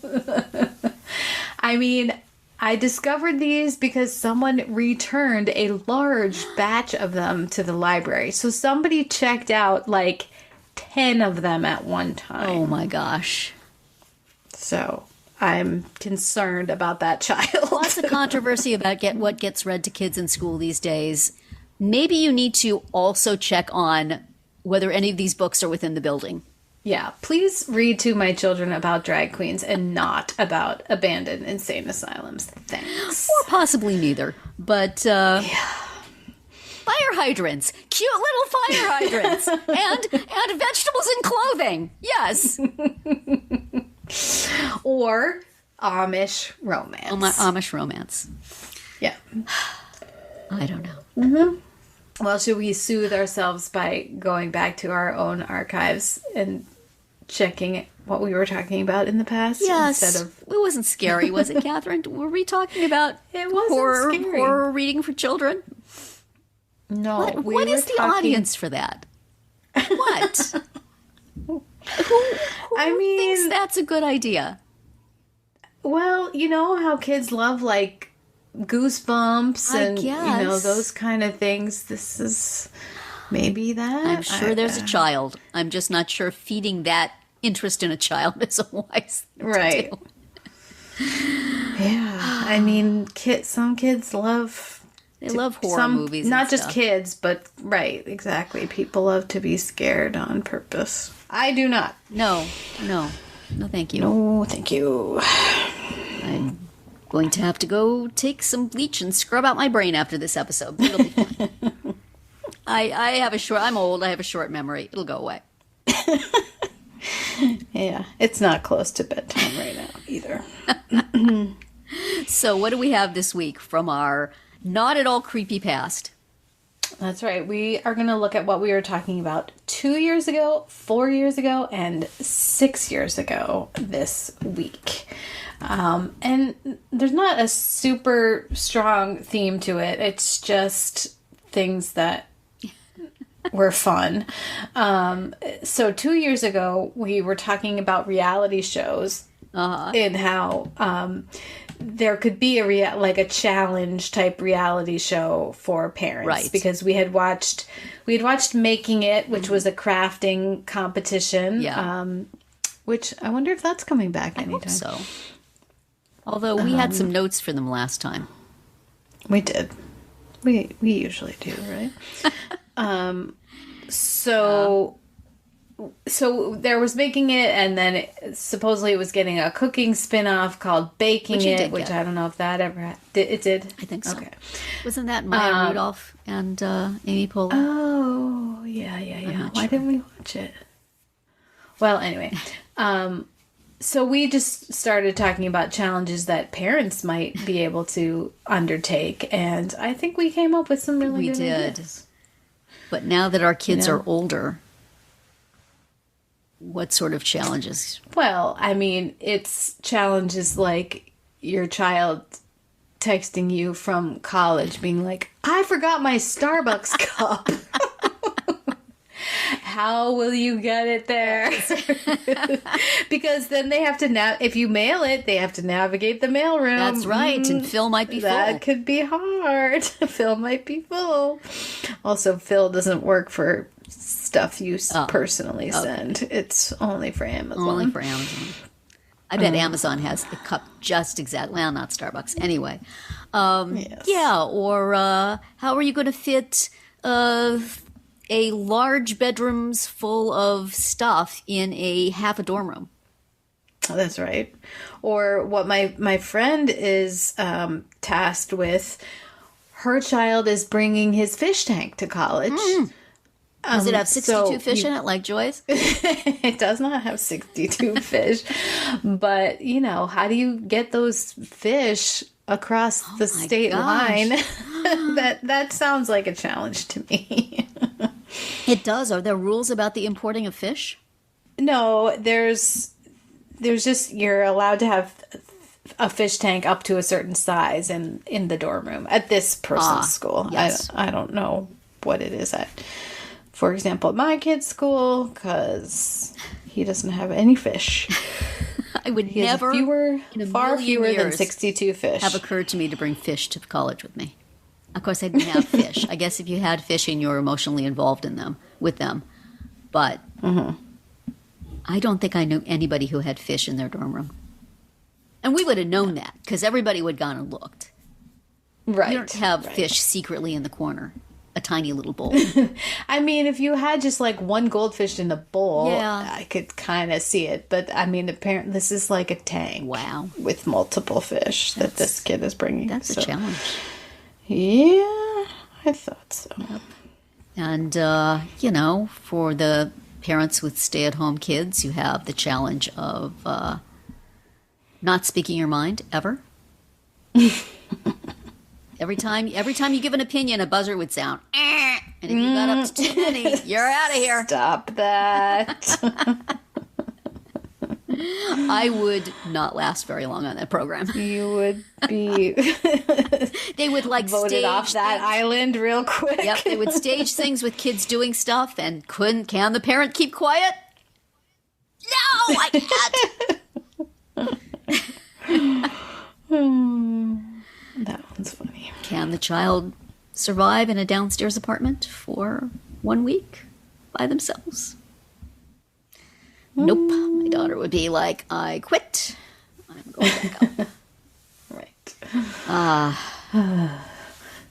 [SPEAKER 1] I mean, I discovered these because someone returned a large batch of them to the library. So somebody checked out like 10 of them at one time.
[SPEAKER 2] Oh my gosh.
[SPEAKER 1] So I'm concerned about that child.
[SPEAKER 2] Lots of controversy about what gets read to kids in school these days. Maybe you need to also check on whether any of these books are within the building.
[SPEAKER 1] Yeah, please read to my children about drag queens and not about abandoned insane asylums. Thanks.
[SPEAKER 2] Or possibly neither. But fire hydrants, cute little fire hydrants, and vegetables and clothing. Yes.
[SPEAKER 1] Or Amish romance.
[SPEAKER 2] Amish romance.
[SPEAKER 1] Yeah.
[SPEAKER 2] I don't know.
[SPEAKER 1] Mm-hmm. Well, should we soothe ourselves by going back to our own archives and checking what we were talking about in the past?
[SPEAKER 2] Yes.
[SPEAKER 1] Instead of...
[SPEAKER 2] It wasn't scary, was it, Catherine? Were we talking about horror reading for children?
[SPEAKER 1] No.
[SPEAKER 2] What is the audience for that? What? who thinks that's a good idea?
[SPEAKER 1] Well, you know how kids love, like, Goosebumps and, you know, those kind of things. This is maybe that.
[SPEAKER 2] I'm sure there's a child. I'm just not sure feeding that interest in a child is a wise thing to do.
[SPEAKER 1] Yeah. I mean, some kids love...
[SPEAKER 2] They love horror movies.
[SPEAKER 1] Not just kids, but... Right, exactly. People love to be scared on purpose. I do not.
[SPEAKER 2] No, thank you.
[SPEAKER 1] No, thank you.
[SPEAKER 2] I'm going to have to go take some bleach and scrub out my brain after this episode. It'll be fine. I'm old. I have a short memory. It'll go away.
[SPEAKER 1] Yeah, it's not close to bedtime right now either.
[SPEAKER 2] So what do we have this week from our not at all creepy past?
[SPEAKER 1] That's right. We are going to look at what we were talking about 2 years ago, 4 years ago, and 6 years ago this week. And there's not a super strong theme to it. It's just things that were fun. So 2 years ago, we were talking about reality shows and how there could be a challenge type reality show for parents,
[SPEAKER 2] right?
[SPEAKER 1] Because we had watched Making It, which was a crafting competition.
[SPEAKER 2] Yeah.
[SPEAKER 1] Which I wonder if that's coming back anytime.
[SPEAKER 2] I hope so. Although we had some notes for them last time.
[SPEAKER 1] We did. We usually do, right? So there was Making It, and then supposedly it was getting a cooking spin-off called Baking It, which I don't know if that ever did. It did?
[SPEAKER 2] I think so.
[SPEAKER 1] Okay.
[SPEAKER 2] Wasn't that Maya Rudolph and Amy Poehler?
[SPEAKER 1] Oh, yeah. Why didn't we watch it? Well, anyway. So we just started talking about challenges that parents might be able to undertake, and I think we came up with some really good ideas.
[SPEAKER 2] But now that our kids are older, what sort of challenges?
[SPEAKER 1] Well, I mean, it's challenges like your child texting you from college being like, I forgot my Starbucks cup. How will you get it there? Because then they have to if you mail it, they have to navigate the mailroom.
[SPEAKER 2] That's right, and Phil might be full.
[SPEAKER 1] That could be hard. Phil might be full. Also, Phil doesn't work for stuff you personally send. It's only for Amazon.
[SPEAKER 2] Only for Amazon. I bet Amazon has the cup just exactly. Well, not Starbucks. Anyway. Yes. Yeah, or how are you going to fit a large bedroom's full of stuff in half a dorm room?
[SPEAKER 1] Oh, that's right. Or what my friend is tasked with, her child is bringing his fish tank to college.
[SPEAKER 2] Does it have 62 fish in it like Joy's?
[SPEAKER 1] It does not have 62 fish. But, how do you get those fish across the state line? That sounds like a challenge to me.
[SPEAKER 2] It does. Are there rules about the importing of fish?
[SPEAKER 1] No, there's just, you're allowed to have a fish tank up to a certain size in the dorm room at this person's school.
[SPEAKER 2] Yes.
[SPEAKER 1] I don't know what it is at, for example, my kid's school, because he doesn't have any fish.
[SPEAKER 2] I would never,
[SPEAKER 1] far fewer than 62 fish,
[SPEAKER 2] have occurred to me to bring fish to college with me. Of course, I didn't have fish. I guess if you had fishing, you were emotionally involved with them. But I don't think I knew anybody who had fish in their dorm room. And we would have known that, because everybody would have gone and looked.
[SPEAKER 1] Right.
[SPEAKER 2] You don't have fish secretly in the corner, a tiny little bowl.
[SPEAKER 1] I mean, if you had just like one goldfish in the bowl,
[SPEAKER 2] yeah,
[SPEAKER 1] I could kind of see it. But I mean, apparently this is like a tank.
[SPEAKER 2] Wow.
[SPEAKER 1] With multiple fish that this kid is bringing.
[SPEAKER 2] That's a challenge.
[SPEAKER 1] Yeah, I thought so.
[SPEAKER 2] Yep. And, for the parents with stay-at-home kids, you have the challenge of not speaking your mind ever. Every time you give an opinion, a buzzer would sound. And if you got up to too many, you're out of here.
[SPEAKER 1] Stop that.
[SPEAKER 2] I would not last very long on that program.
[SPEAKER 1] You would be.
[SPEAKER 2] They would
[SPEAKER 1] voted
[SPEAKER 2] stage
[SPEAKER 1] off that island real quick.
[SPEAKER 2] Yep, they would stage things with kids doing stuff, and can the parent keep quiet? No, I can't.
[SPEAKER 1] That one's funny.
[SPEAKER 2] Can the child survive in a downstairs apartment for 1 week by themselves? Nope. My daughter would be like, I quit. I'm going back up.
[SPEAKER 1] Right.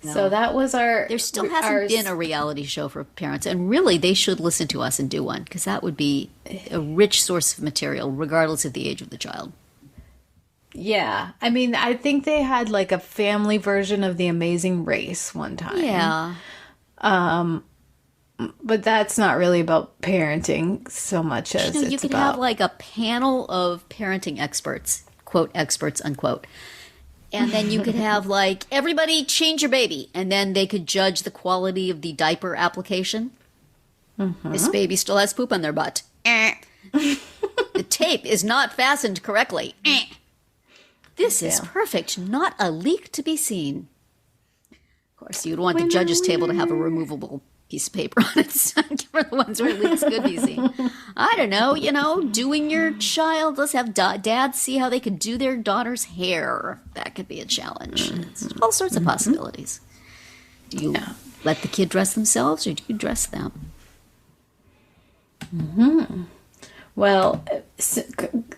[SPEAKER 1] So that was our...
[SPEAKER 2] There still hasn't been a reality show for parents. And really, they should listen to us and do one, because that would be a rich source of material, regardless of the age of the child.
[SPEAKER 1] Yeah. I mean, I think they had like a family version of The Amazing Race one time.
[SPEAKER 2] Yeah.
[SPEAKER 1] But that's not really about parenting so much as
[SPEAKER 2] You
[SPEAKER 1] it's
[SPEAKER 2] could
[SPEAKER 1] about...
[SPEAKER 2] have like a panel of parenting experts, quote, experts, unquote. And then you could have like, everybody change your baby. And then they could judge the quality of the diaper application. This baby still has poop on their butt. The tape is not fastened correctly. This is perfect. Not a leak to be seen. Of course, you'd want the judge's table to have a removable piece of paper on it for the ones where leaks could be seen. I don't know, doing your child. Let's have dads see how they could do their daughter's hair. That could be a challenge. It's all sorts of possibilities. Do you let the kid dress themselves, or do you dress them?
[SPEAKER 1] Well,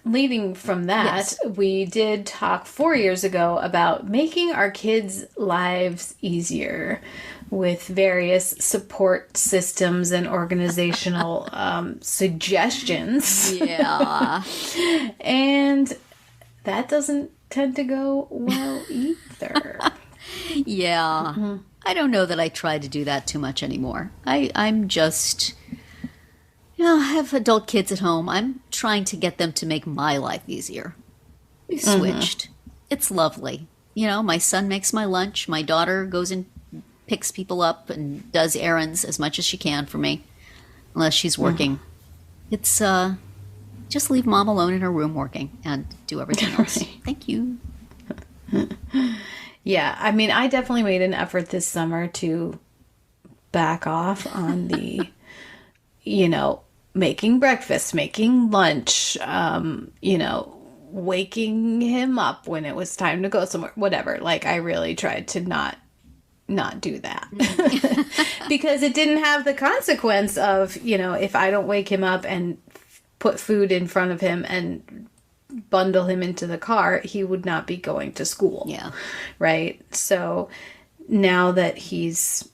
[SPEAKER 1] leading from that, we did talk 4 years ago about making our kids' lives easier with various support systems and organizational suggestions.
[SPEAKER 2] Yeah.
[SPEAKER 1] And that doesn't tend to go well either.
[SPEAKER 2] Yeah. I don't know that I try to do that too much anymore. I'm just... I have adult kids at home. I'm trying to get them to make my life easier. We switched. It's lovely. My son makes my lunch. My daughter goes and picks people up and does errands as much as she can for me, unless she's working. It's just leave mom alone in her room working and do everything else. Thank you.
[SPEAKER 1] Yeah, I mean, I definitely made an effort this summer to back off on the, making breakfast, making lunch, waking him up when it was time to go somewhere, whatever. Like, I really tried to not do that because it didn't have the consequence of, if I don't wake him up and put food in front of him and bundle him into the car, he would not be going to school.
[SPEAKER 2] Yeah.
[SPEAKER 1] Right. So now that he's,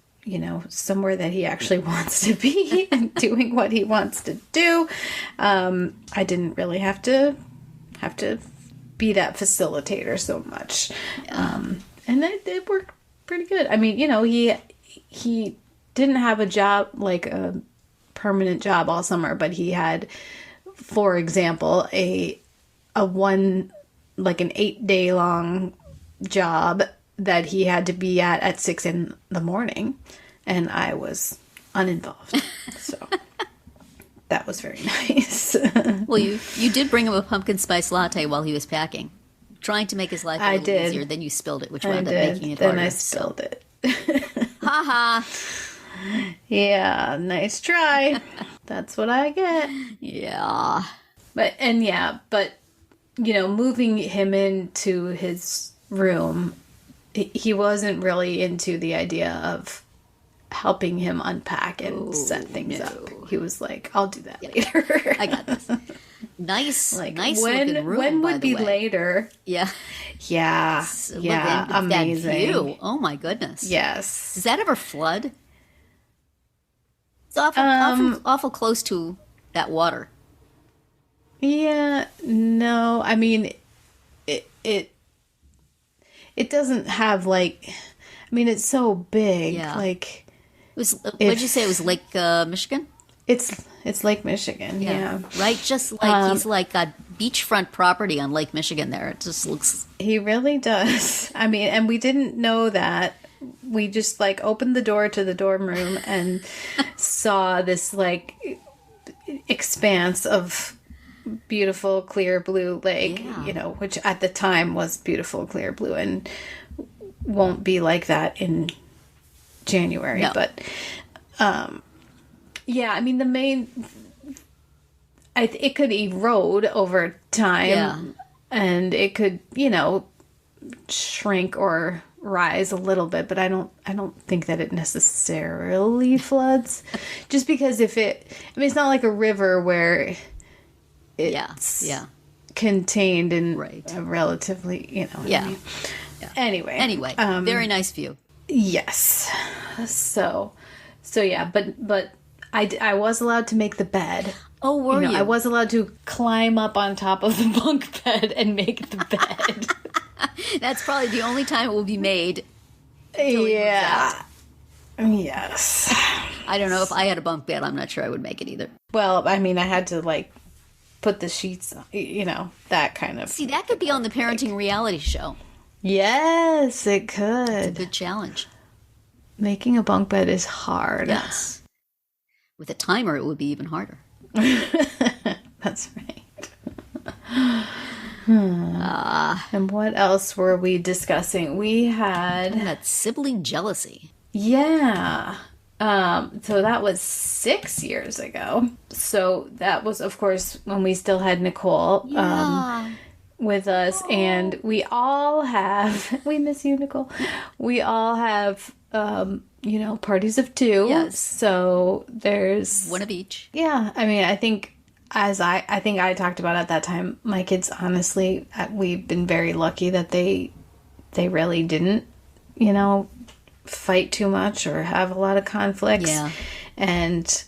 [SPEAKER 1] somewhere that he actually wants to be and doing what he wants to do, I didn't really have to be that facilitator so much. And it worked pretty good. I mean, he didn't have a job, like a permanent job all summer, but he had, for example, an 8-day long job that he had to be at 6 a.m, and I was uninvolved. So that was very nice.
[SPEAKER 2] Well, you did bring him a pumpkin spice latte while he was packing, trying to make his life a little easier. Then you spilled it, which wound up making it harder.
[SPEAKER 1] Then I spilled it.
[SPEAKER 2] Ha ha.
[SPEAKER 1] Yeah, nice try. That's what I get.
[SPEAKER 2] Yeah.
[SPEAKER 1] But moving him into his room, he wasn't really into the idea of helping him unpack and set things up. He was like, I'll do that later.
[SPEAKER 2] I got this. Nice looking room,
[SPEAKER 1] when
[SPEAKER 2] by
[SPEAKER 1] would
[SPEAKER 2] the
[SPEAKER 1] be
[SPEAKER 2] way.
[SPEAKER 1] later?
[SPEAKER 2] Yeah.
[SPEAKER 1] Yeah. Yeah. Amazing.
[SPEAKER 2] That view. Oh my goodness.
[SPEAKER 1] Yes.
[SPEAKER 2] Does that ever flood? It's awful close to that water.
[SPEAKER 1] Yeah. No. I mean, it doesn't have it's so big.
[SPEAKER 2] Yeah.
[SPEAKER 1] Like,
[SPEAKER 2] What'd you say? It was Lake Michigan?
[SPEAKER 1] It's Lake Michigan. Yeah.
[SPEAKER 2] Right. Just like he's like got beachfront property on Lake Michigan. There, it just looks.
[SPEAKER 1] He really does. I mean, and we didn't know that. We just opened the door to the dorm room and saw this expanse of beautiful clear blue lake, which at the time was beautiful clear blue and won't be like that in January. No. But I mean, the main it could erode over time, and it could shrink or rise a little bit, but I don't think that it necessarily floods, just because it's not like a river where it's contained in a relatively,
[SPEAKER 2] Yeah.
[SPEAKER 1] I mean? Anyway,
[SPEAKER 2] very nice view.
[SPEAKER 1] Yes. So yeah, but I was allowed to make the bed.
[SPEAKER 2] Oh, were you?
[SPEAKER 1] I was allowed to climb up on top of the bunk bed and make the bed.
[SPEAKER 2] That's probably the only time it will be made. Yeah.
[SPEAKER 1] Yes.
[SPEAKER 2] I don't know if I had a bunk bed. I'm not sure I would make it either.
[SPEAKER 1] Well, I mean, I had to, like, put the sheets on, that kind of.
[SPEAKER 2] See, that could be on the parenting reality show.
[SPEAKER 1] Yes, it could.
[SPEAKER 2] It's a good challenge.
[SPEAKER 1] Making a bunk bed is hard.
[SPEAKER 2] Yes. With a timer, it would be even harder.
[SPEAKER 1] That's right. And what else were we discussing? We had
[SPEAKER 2] that sibling jealousy.
[SPEAKER 1] Yeah. So that was 6 years ago. So that was, of course, when we still had Nicole with us. And we all have, we miss you, Nicole. We all have, parties of two.
[SPEAKER 2] Yes.
[SPEAKER 1] So there's
[SPEAKER 2] one of each.
[SPEAKER 1] Yeah. I mean, I think I talked about at that time, my kids, honestly, we've been very lucky that they really didn't, fight too much or have a lot of conflicts.
[SPEAKER 2] Yeah.
[SPEAKER 1] And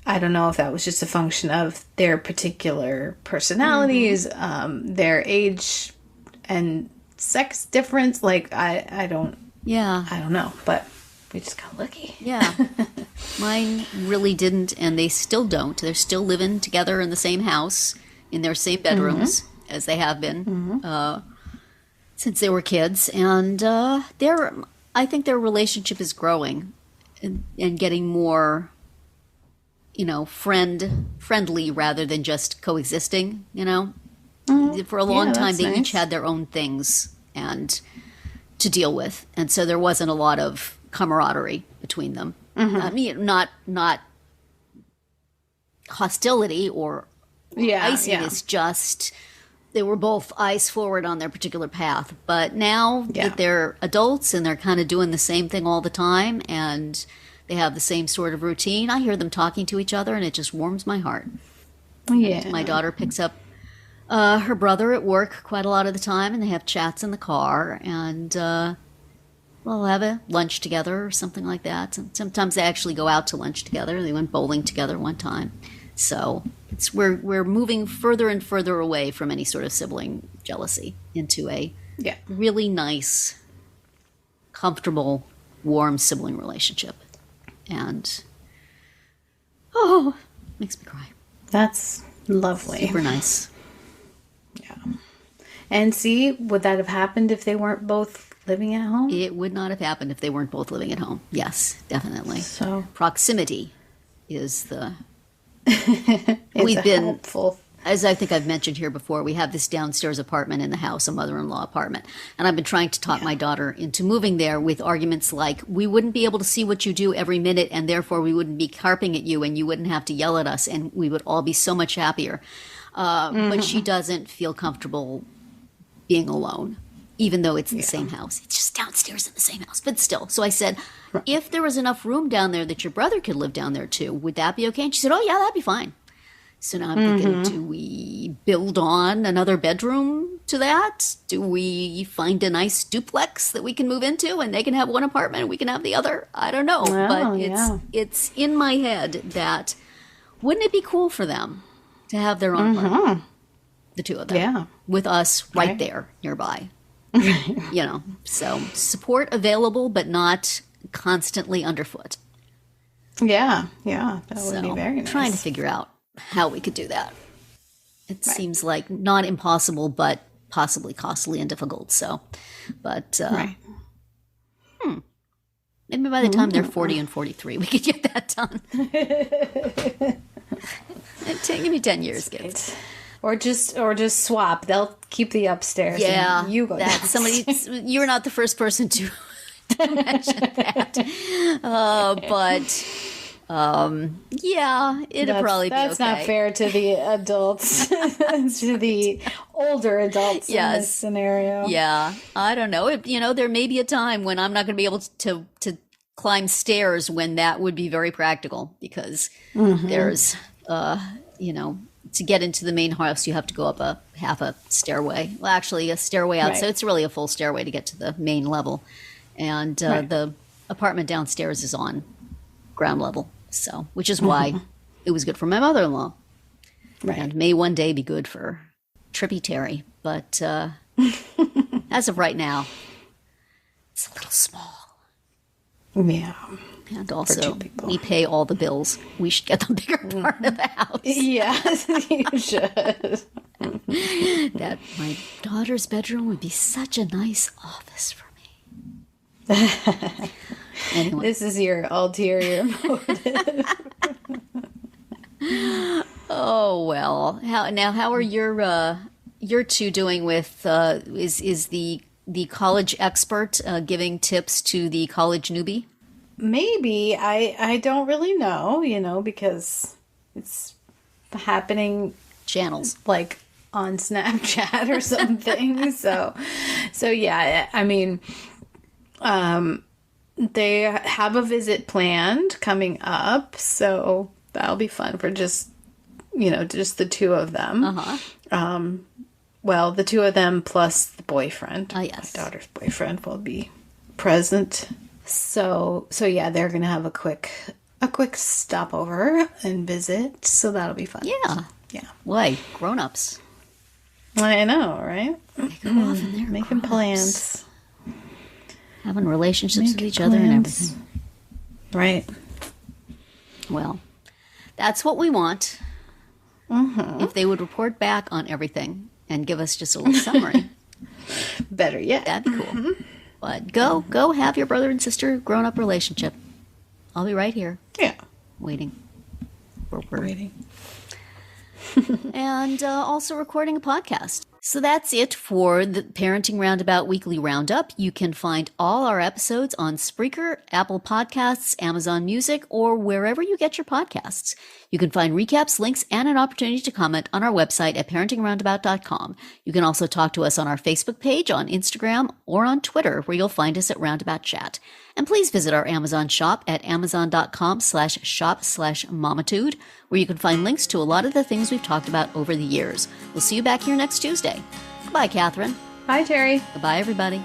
[SPEAKER 1] I don't know if that was just a function of their particular personalities, their age and sex difference. Like, I don't know, but we just got lucky.
[SPEAKER 2] Yeah. Mine really didn't, and they still don't. They're still living together in the same house, in their same bedrooms, as they have been since they were kids. And I think their relationship is growing and getting more, friendly rather than just coexisting, For a long time, they each had their own things and to deal with. And so there wasn't a lot of camaraderie between them. I mean, not hostility or iciness, just they were both eyes forward on their particular path. But now that they're adults and they're kind of doing the same thing all the time and they have the same sort of routine, I hear them talking to each other and it just warms my heart.
[SPEAKER 1] Yeah.
[SPEAKER 2] And my daughter picks up her brother at work quite a lot of the time, and they have chats in the car, and we'll have a lunch together or something like that. And sometimes they actually go out to lunch together. They went bowling together one time. So we're moving further and further away from any sort of sibling jealousy into a really nice, comfortable, warm sibling relationship. And makes me cry.
[SPEAKER 1] That's lovely.
[SPEAKER 2] Super nice.
[SPEAKER 1] Yeah. And see, would that have happened if they weren't both living at home?
[SPEAKER 2] It would not have happened if they weren't both living at home. Yes, definitely.
[SPEAKER 1] So
[SPEAKER 2] proximity is the
[SPEAKER 1] we've been helpful.
[SPEAKER 2] As I think I've mentioned here before, we have this downstairs apartment in the house, a mother-in-law apartment. And I've been trying to talk my daughter into moving there with arguments like, we wouldn't be able to see what you do every minute, and therefore we wouldn't be carping at you, and you wouldn't have to yell at us, and we would all be so much happier. But she doesn't feel comfortable being alone, even though it's in the same house. It's just downstairs in the same house, but still. So I said, if there was enough room down there that your brother could live down there too, would that be okay? And she said, oh, yeah, that'd be fine. So now I'm thinking, do we build on another bedroom to that? Do we find a nice duplex that we can move into and they can have one apartment and we can have the other? I don't know. But it's in my head that wouldn't it be cool for them to have their own apartment? The two of them. With us right there nearby. So support available, but not constantly underfoot.
[SPEAKER 1] Yeah. That would be very nice.
[SPEAKER 2] Trying to figure out how we could do that. It seems like not impossible, but possibly costly and difficult. So, but maybe by the time they're 40 and 43, we could get that done. Give me 10 years, kids.
[SPEAKER 1] Or just swap. They'll keep the upstairs.
[SPEAKER 2] Yeah,
[SPEAKER 1] and you go downstairs.
[SPEAKER 2] You're not the first person to mention that. It'd probably be okay.
[SPEAKER 1] That's not fair to the adults, to the older adults in this scenario.
[SPEAKER 2] Yeah, I don't know. There may be a time when I'm not going to be able to climb stairs when that would be very practical because there's, to get into the main house, you have to go up a half a stairway. Well, actually, a stairway out. So it's really a full stairway to get to the main level. And the apartment downstairs is on ground level. So, which is why it was good for my mother-in-law.
[SPEAKER 1] Right.
[SPEAKER 2] And may one day be good for Trippy Terry. But as of right now, it's a little small.
[SPEAKER 1] Yeah.
[SPEAKER 2] And also, we pay all the bills. We should get the bigger part of the house.
[SPEAKER 1] Yes, you should.
[SPEAKER 2] That my daughter's bedroom would be such a nice office for me. Anyway.
[SPEAKER 1] This is your ulterior motive.
[SPEAKER 2] Oh, well. How are your two doing with is the college expert giving tips to the college newbie?
[SPEAKER 1] Maybe. I don't really know, because it's happening
[SPEAKER 2] Channels.
[SPEAKER 1] like on Snapchat or something. so yeah, I mean, they have a visit planned coming up, so that'll be fun for just the two of them.
[SPEAKER 2] Uh-huh.
[SPEAKER 1] Well, the two of them plus the boyfriend.
[SPEAKER 2] Oh, yes.
[SPEAKER 1] My daughter's boyfriend will be present. So yeah, they're gonna have a quick stopover and visit. So that'll be fun.
[SPEAKER 2] Yeah.
[SPEAKER 1] Yeah.
[SPEAKER 2] Why? Grown-ups.
[SPEAKER 1] I know, right?
[SPEAKER 2] They go off and they're
[SPEAKER 1] Making
[SPEAKER 2] grown-ups.
[SPEAKER 1] plans.
[SPEAKER 2] Having relationships with
[SPEAKER 1] Making
[SPEAKER 2] each other and
[SPEAKER 1] plans.
[SPEAKER 2] everything.
[SPEAKER 1] Right.
[SPEAKER 2] Well, that's what we want.
[SPEAKER 1] Mm-hmm.
[SPEAKER 2] If they would report back on everything and give us just a little summary,
[SPEAKER 1] Better yet.
[SPEAKER 2] that'd be cool. But go have your brother and sister grown-up relationship. I'll be right here
[SPEAKER 1] Yeah.
[SPEAKER 2] waiting for word.
[SPEAKER 1] Waiting.
[SPEAKER 2] And also recording a podcast. So that's it for the Parenting Roundabout Weekly Roundup. You can find all our episodes on Spreaker, Apple Podcasts, Amazon Music, or wherever you get your podcasts. You can find recaps, links, and an opportunity to comment on our website at parentingroundabout.com. You can also talk to us on our Facebook page, on Instagram, or on Twitter, where you'll find us at Roundabout Chat. And please visit our Amazon shop at amazon.com/shop/mamitude, where you can find links to a lot of the things we've talked about over the years. We'll see you back here next Tuesday. Goodbye, Catherine.
[SPEAKER 1] Bye, Terry.
[SPEAKER 2] Goodbye, everybody.